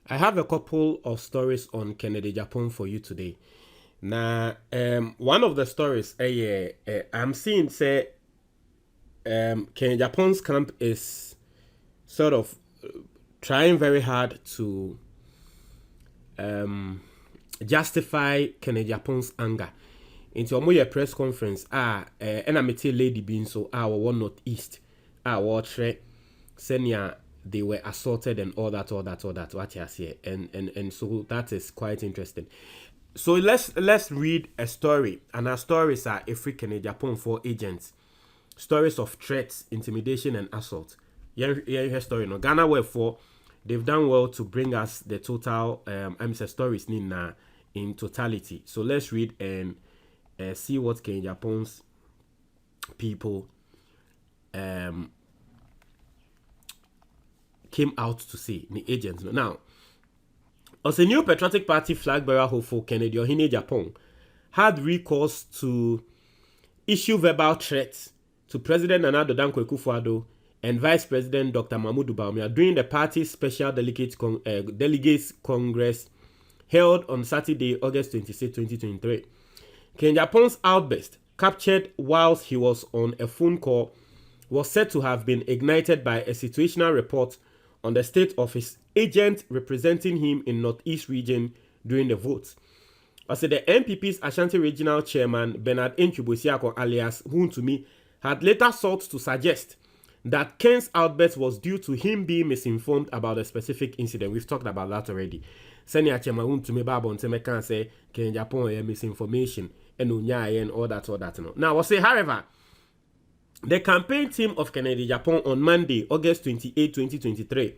I have a couple of stories on Kennedy Agyapong for you today. Now, one of the stories, I'm seeing say Kennedy Agyapong's camp is sort of trying very hard to justify Kennedy Agyapong's anger. Into a press conference, and I met lady being so our northeast, tre senior they were assaulted and all that what you see, and so that is quite interesting. So let's read a story, and our stories are every Kennedy Agyapong for agents, stories of threats, intimidation, and assault. Yeah, story no Ghana wherefore they've done well to bring us the total stories in totality. So let's read and see what Kennedy Agyapong's people came out to say, the agents. Now, as a new patriotic party flag bearer hopeful, Kennedy Agyapong had recourse to issue verbal threats to President Nana Addo Dankwa Akufo-Addo and Vice President Dr. Mahmoud Bawumia during the party's special delegates Congress held on Saturday, August 26, 2023. Kennedy Agyapong's outburst, captured whilst he was on a phone call, was said to have been ignited by a situational report on the state of his agent representing him in Northeast region during the vote. Also, the NPP's Ashanti Regional Chairman Bernard Enchubosiako alias Huntumi had later sought to suggest that Ken's outburst was due to him being misinformed about a specific incident. We've talked about that already. Senior Chairman Huntumi Babo Nteme can say Kennedy Agyapong misinformation and all that. Now, I say, however, the campaign team of Kennedy Agyapong on Monday, August 28, 2023,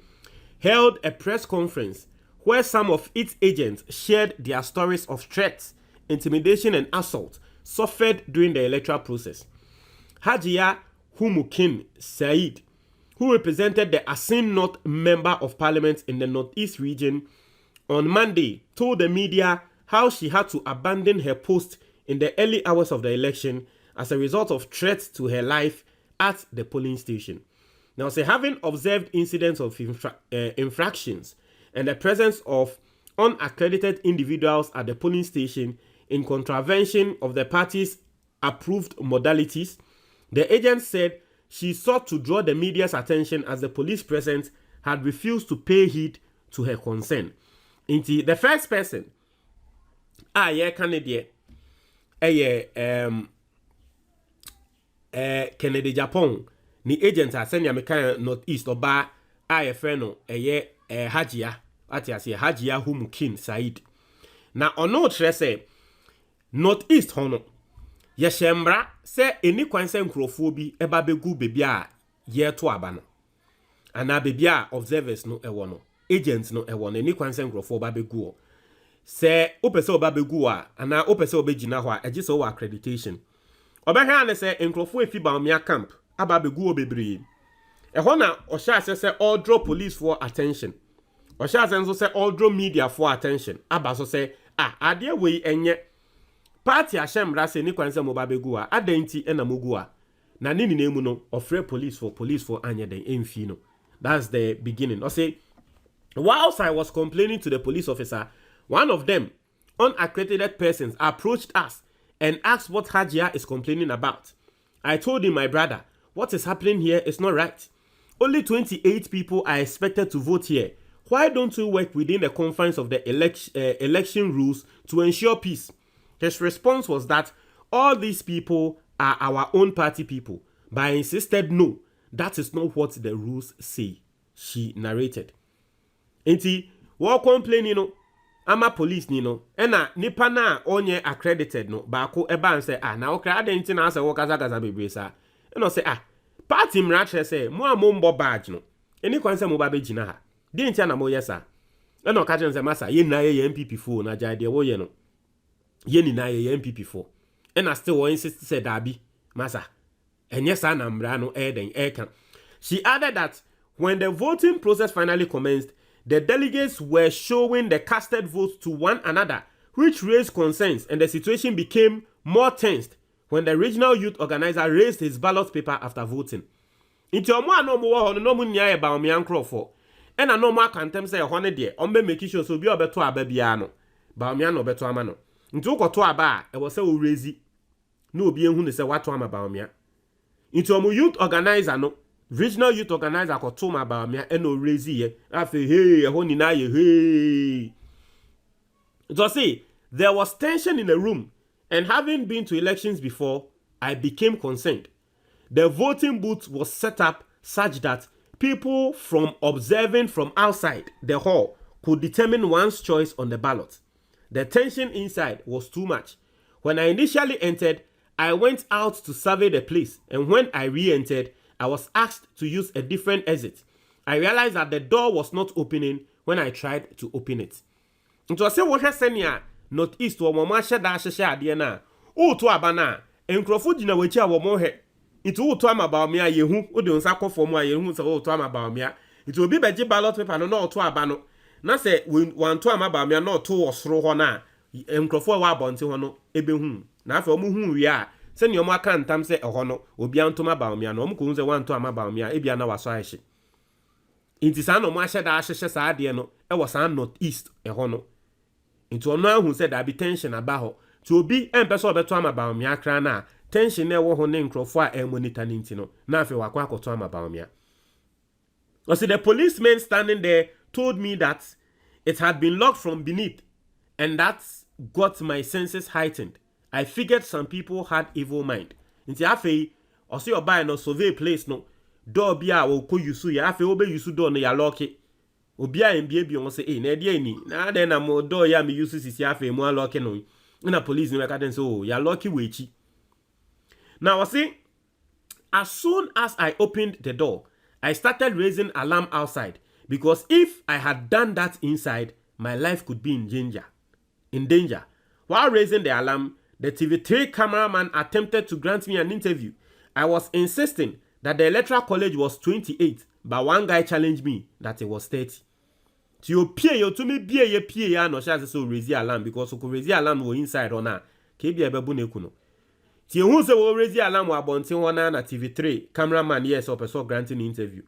held a press conference where some of its agents shared their stories of threats, intimidation, and assault suffered during the electoral process. Hajia Humukin Said, who represented the Asin North Member of Parliament in the Northeast region, on Monday told the media how she had to abandon her post in the early hours of the election as a result of threats to her life at the polling station. Now, say having observed incidents of infractions and the presence of unaccredited individuals at the polling station in contravention of the party's approved modalities, the agent said she sought to draw the media's attention as the police present had refused to pay heed to her concern. Into the first person, Canadian, Kennedy Agyapong ni agent a senior meka Northeast oba a friend Hajia Hajia Humukin Said na ono tre se Northeast hono ye shembra se eni kwanse nkrofo bi eba begu bebi a ye to aba no ana bebi a observers no ewo no agents no ewo no eni kwanse nkrofo ba begu o se opese oba begu a ana opese obegina ho a egise o accreditation obehia ne se nkrofo efi Bawumia camp aba begu obebre ehọ na ohia ase all draw police for attention ohia ase nso se all draw media for attention aba so se ade we enye party ashemra se ni kwanse mo ba begu a adanti na mogu a na nini na emu no ofre police for anya den emfi no. That's the beginning. I say, whilst I was complaining to the police officer, one of them unaccredited persons approached us and asked what Hajia is complaining about. I told him, my brother, what is happening here is not right. Only 28 people are expected to vote here. Why don't you work within the confines of the election rules to ensure peace? His response was that all these people are our own party people. But I insisted, no, that is not what the rules say, she narrated. Enti, what complaining no, ama police ni no, ena nipa na onye accredited no, baako eba and say, na okra adenti na ase wokaza bebre sa. Eno say, party mratre say, mo amombo badge no, eni kwanse mo ba begina ha. Di ntia na mo yesa. Eno ka jense masa, ye na ye MPP4 na jade wo ye no. Ye ni na ye MPP4. Ena still wo insist say dabi, masa. Enye sa na mra no eden eka. She added that when the voting process finally commenced, the delegates were showing the casted votes to one another, which raised concerns, and the situation became more tensed when the regional youth organizer raised his ballot paper after voting. Into omo anomo wo no mu nya e Bawumia nkrofo. And a normal cantem say 100 dear, on be make sure so be obeto ababiano. Bawumia no beto amano. Into koto aba, e was so crazy. No be who say what to am Bawumia. Into a youth organizer no. Regional youth organizer koto ma Bawumia and no crazy ye. Afi hey, honi na ye hey. So see, there was tension in the room, and having been to elections before, I became concerned. The voting booth was set up such that people from observing from outside the hall could determine one's choice on the ballot. The tension inside was too much. When I initially entered, I went out to survey the place, and when I re-entered, I was asked to use a different exit. I realized that the door was not opening when I tried to open it. It was say what senior northeast wo mama sheda ahyehe ade na o to aba na enkrofo gina wachi a wo mo he itu o to ama Bawumia yehu o de nsa kofo mu a yehu se o to ama Bawumia itu obi beje ballot paper no na o to aba no na se wan to ama Bawumia na o to osoro ho na enkrofo wa abonte ho no ebehu na afa omu hu wi a se ne omo aka ntam se eho no obi antoma Bawumia no omo ko hu se wan to ama Bawumia ebia na waso ahye inti sa no mo ahyeда ahyehe sa ade no e wo sa northeast eho no into ono who said there be tension about her. To be person beto ama Bawumia kra na tension na wo ho ne nkrofo a monitor ninti no na afi wakwa akoto ama Bawumia. Also the policeman standing there told me that it had been locked from beneath, and that got my senses heightened. I figured some people had evil mind. Inti afi also your buy no survey place no door bia wo ko yusu ya afi wo be yusu door no ya lock it. Obia mbie bi on say na de ni na de na mo do ya me use sisi afa mu unlock no na police ni make say oh ya lock wechi. Now I see, as soon as I opened the door, I started raising alarm outside because if I had done that inside, my life could be in danger. While raising the alarm, the TV3 cameraman attempted to grant me an interview. I was insisting that the electoral college was 28, but one guy challenged me that it was 30. To your peer, you to me be a peer, no chance so raise alarm because you could raise alarm were inside or na. Kebi a babu nekuno. Ti who say we raise alarm wa bonti one na TV3 cameraman yes or person granting interview.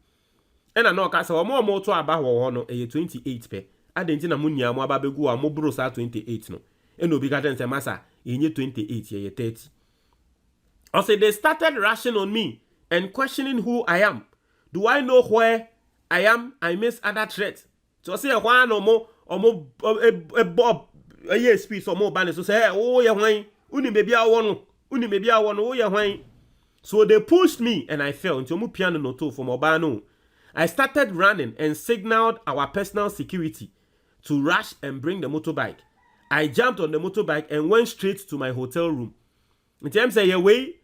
And I know kasa o mo to aba ho no e 28 pe. Adenti na munya mo ababegu a mo bro sa 28 no. And obi ka ten say masa enye 28 ye 30. Also they started rushing on me and questioning who I am. Do I know where I am? I miss other threats. So say one or more bob a year speech or more banners so say oh ya wine uni maybe I want oh ya wine. So they pushed me and I fell into mu piano no to from Obano. I started running and signaled our personal security to rush and bring the motorbike. I jumped on the motorbike and went straight to my hotel room. In terms of your way,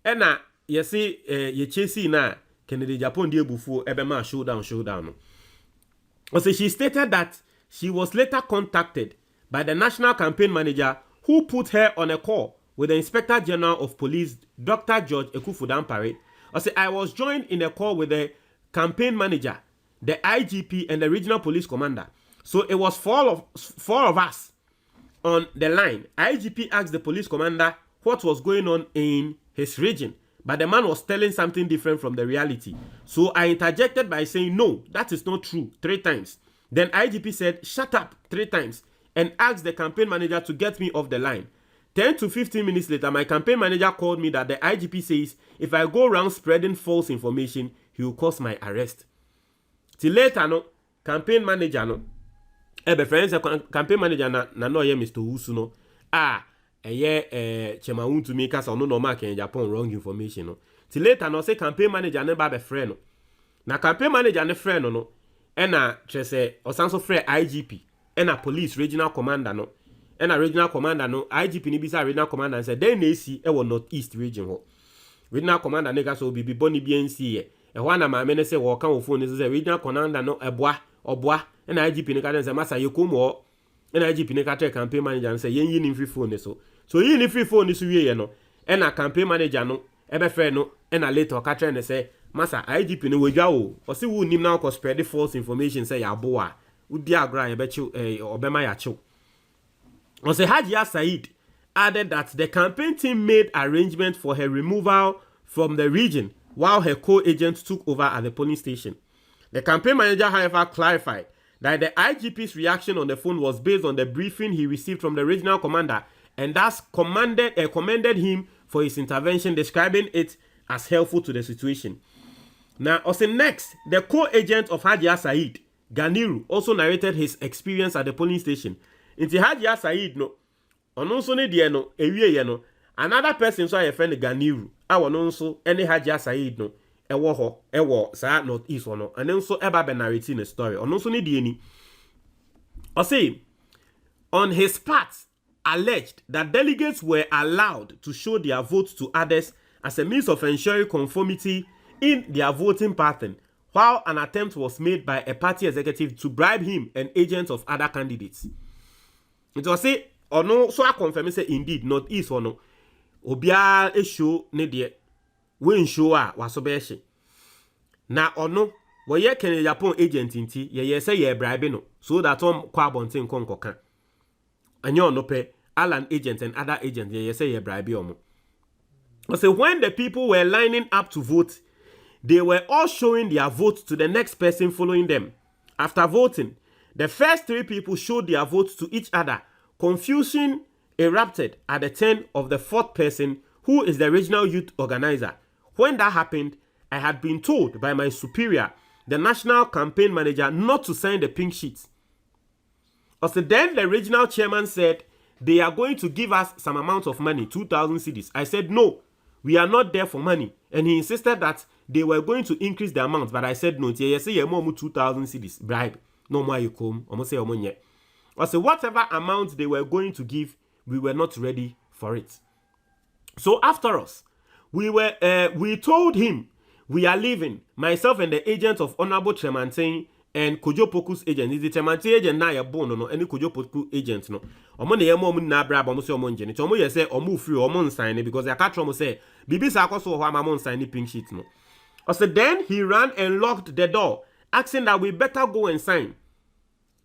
and you see you chasing na Kennedy Agyapong die bufu ebema showdown. Also, she stated that she was later contacted by the national campaign manager who put her on a call with the Inspector General of Police, Dr. George Ekufudampare. Also, I was joined in a call with the campaign manager, the IGP, and the regional police commander. So it was four of us on the line. IGP asked the police commander what was going on in his region, but the man was telling something different from the reality. So I interjected by saying, no, that is not true, 3 times. Then IGP said, shut up 3 times, and asked the campaign manager to get me off the line. 10 to 15 minutes later, my campaign manager called me that the IGP says, if I go around spreading false information, he will cause my arrest. Till later, no, campaign manager, no, friends, campaign manager na no ye Mr. Usu, no, chema unto me cause no normal can Japan wrong information no. Till later no say campaign manager ne ba be friend no. Na campaign manager ne friend no and na say osanso friend IGP and na police regional commander no. And na regional commander no IGP ni bisa regional commander and say then na si e wo northeast region ho. Regional commander ne ga so bibi boni bi nsi e. E ho na ma me ne say wo kan wo phone ne say regional commander no eboa and na IGP ne ka say masa yekomo and IGP ne ka tell campaign manager and say yen ni free phone so. So you need free phone is we no and a campaign manager no ebe friend no and a later catch and say masa IGP no we o see who nim now cause spread false information say ya boa udi agra ye bechu obema ya chu. On say Hajia Said added that the campaign team made arrangement for her removal from the region while her co-agent took over at the polling station. The campaign manager, however, clarified that the IGP's reaction on the phone was based on the briefing he received from the regional commander and thus commended him for his intervention, describing it as helpful to the situation. Now, also next, the co-agent of Hajia Said, Ganiru, also narrated his experience at the polling station. Inti Hajia Said no, ononso ne die no, ewie no, another person so a friend Ganiru, awononso ene Hajia Said no, ewo sa northeast no, and then so eba be narrating the story. Ononso ne die ni. Say, on his part, alleged that delegates were allowed to show their votes to others as a means of ensuring conformity in their voting pattern, while an attempt was made by a party executive to bribe him and agents of other candidates. It was say, or no, so I confirm say indeed, northeast or no, obia a show ne de, when show was so beshi. Na or no, we ye can Agyapong agent inti, ye say ye bribe no, so that kwabontin konkokan. And you no pay Alan agents and other agents, ye say ye bribe omo. So when the people were lining up to vote, they were all showing their votes to the next person following them. After voting, the first 3 people showed their votes to each other. Confusion erupted at the turn of the 4th person, who is the regional youth organizer. When that happened, I had been told by my superior, the national campaign manager, not to sign the pink sheets. Also, then the regional chairman said they are going to give us some amount of money, 2,000 cedis. I said, no, we are not there for money. And he insisted that they were going to increase the amount, but I said no. You say you more 2,000 cedis bribe. No more you come. Almost say omonye. I said whatever amount they were going to give, we were not ready for it. So after us, we told him we are leaving. Myself and the agent of Honorable Tremantin and Kojo Poku's agent. Is the Tremantin agent na ya bono no? Any Kojo Poku agent no? Omo ne yemo omo na bribe omo say omo nje. Omo ye say omo free omo sign because I can't omo say bibi sa akoso ho amamon sign pink sheet no. So then he ran and locked the door, asking that we better go and sign.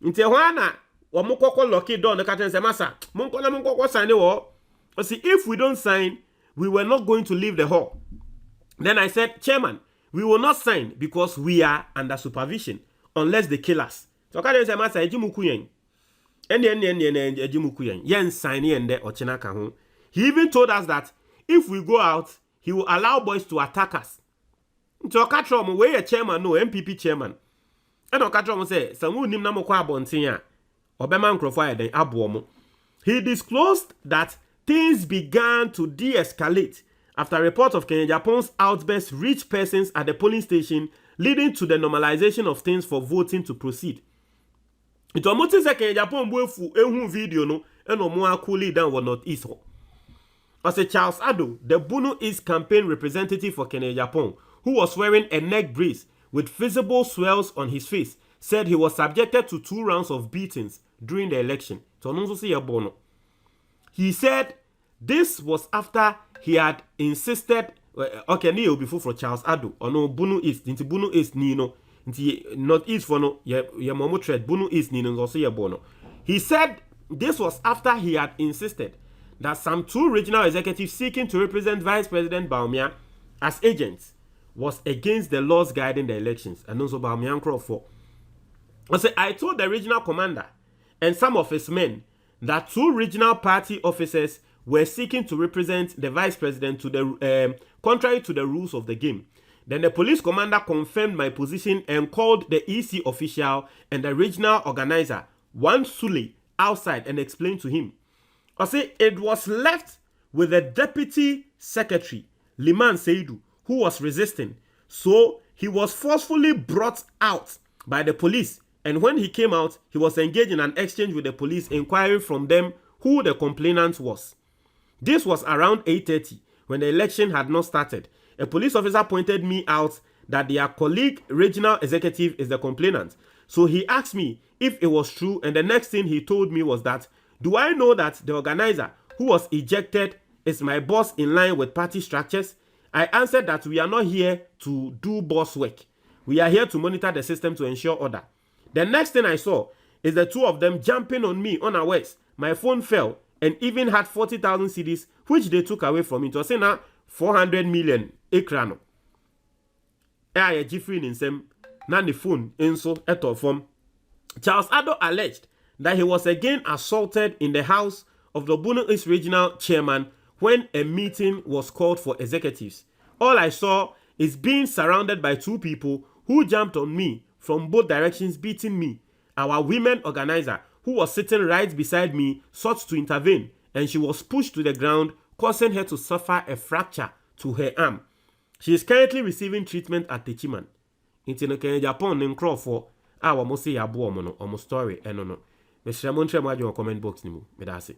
Nte wana wamukoko lock the door. The captain said, "Masa, munkoko sign the wall." See, if we don't sign, we were not going to leave the hall. Then I said, "Chairman, we will not sign because we are under supervision unless they kill us." So captain said, "Masa, ejimukuyen, ejimukuyen, yen sign yende ochina kahun." He even told us that if we go out, he will allow boys to attack us. So Katrom, where a chairman, no MPP chairman. And Katrom say, Samu nim namo kwa bontinya. Obeman crofire den abuomo. He disclosed that things began to de-escalate after reports of Agyapong's outburst reached persons at the polling station, leading to the normalization of things for voting to proceed. It almost says Agyapong wefu ehun video no eno mo coolly down what not east. As a Charles Ado, the Bunu East campaign representative for Agyapong, who was wearing a neck brace with visible swells on his face, said he was subjected to 2 rounds of beatings during the election. He said this was after he had insisted. Okay, ni before for Charles Ado. Or no Bunu East. Into Bunu East Nino. Into North East for no ye momo thread. Bunu East Nino also ye bono. He said this was after he had insisted that some 2 regional executives seeking to represent Vice President Bawumia as agents was against the laws guiding the elections. And also Bawumia Crawford. I told the regional commander and some of his men that 2 regional party officers were seeking to represent the vice president to the contrary to the rules of the game. Then the police commander confirmed my position and called the EC official and the regional organizer, Wan Sule, outside and explained to him. It was left with the deputy secretary, Liman Seidu, who was resisting. So he was forcefully brought out by the police. And when he came out, he was engaged in an exchange with the police, inquiring from them who the complainant was. This was around 8:30 when the election had not started. A police officer pointed me out that their colleague regional executive is the complainant. So he asked me if it was true, and the next thing he told me was that, do I know that the organizer who was ejected is my boss in line with party structures? I answered that we are not here to do boss work. We are here to monitor the system to ensure order. The next thing I saw is the 2 of them jumping on me unawares. My phone fell and even had 40,000 cedis, which they took away from me. It was saying 400 million ekrano. I Jeffrey in some na ne phone enso eto form. Charles Addo alleged that he was again assaulted in the house of the Bono East Regional Chairman when a meeting was called for executives. All I saw is being surrounded by two people who jumped on me from both directions, beating me. Our women organizer, who was sitting right beside me, sought to intervene, and she was pushed to the ground, causing her to suffer a fracture to her arm. She is currently receiving treatment at Techiman. Inti no Agyapong ne nkrofo a wo mo se yabo omo no omo story eno no. Me shire mo ntre mo adwo comment box ni mu. Me da se.